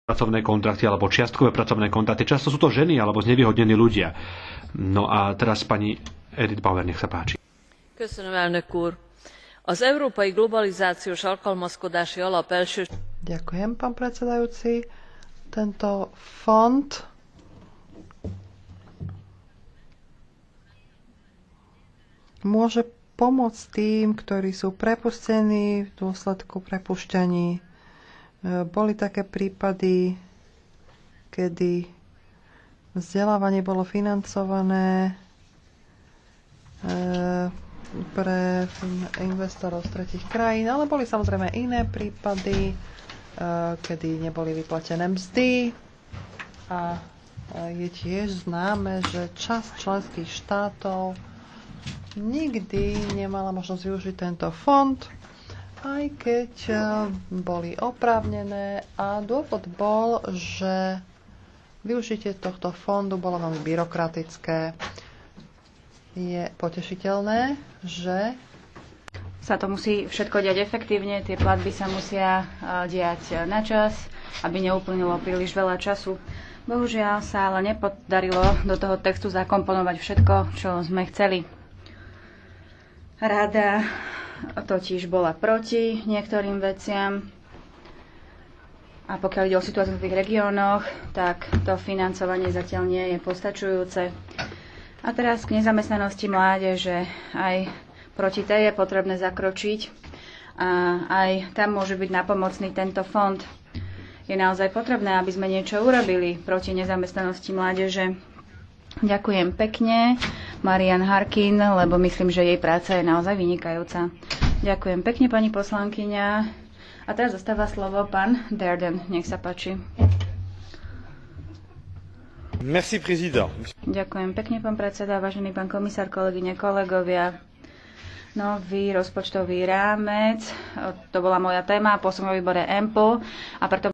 pracovné kontrakty alebo čiastkové pracovné kontrakty. Často sú to ženy alebo znevýhodnení ľudia. No a teraz pani Edith Bauer, nech sa páči. Köszönöm, elnök úr. Az Európai Globalizációs Alkalmazkodási Alap első... Ďakujem, pán predsedajúci. Tento fond môže pomôcť tým, ktorí sú prepustení v dôsledku prepušťaní. Boli také prípady, kedy vzdelávanie bolo financované pre investorov z tretích krajín, ale boli samozrejme iné prípady, kedy neboli vyplatené mzdy a je tiež známe, že časť členských štátov nikdy nemala možnosť využiť tento fond, aj keď boli oprávnené, a dôvod bol, že využitie tohto fondu bolo veľmi byrokratické. Je potešiteľné, že sa to musí všetko diať efektívne, tie platby sa musia diať na čas, aby neuplynulo príliš veľa času. Bohužiaľ sa ale nepodarilo do toho textu zakomponovať všetko, čo sme chceli. Rada totiž bola proti niektorým veciam a pokiaľ ide o situáciu v tých regiónoch, tak to financovanie zatiaľ nie je postačujúce. A teraz k nezamestnanosti mládeže. Aj proti tej je potrebné zakročiť a aj tam môže byť napomocný tento fond. Je naozaj potrebné, aby sme niečo urobili proti nezamestnanosti mládeže. Ďakujem pekne Marian Harkin, lebo myslím, že jej práca je naozaj vynikajúca. Ďakujem pekne, pani poslankyňa. A teraz zostáva slovo pán Derden. Nech sa páči. Merci, président. Ďakujem pekne, pán predseda, vážený pán komisár, kolegyne, kolegovia. Nový rozpočtový rámec, to bola moja téma, pôsobím vo výbore EMPL a preto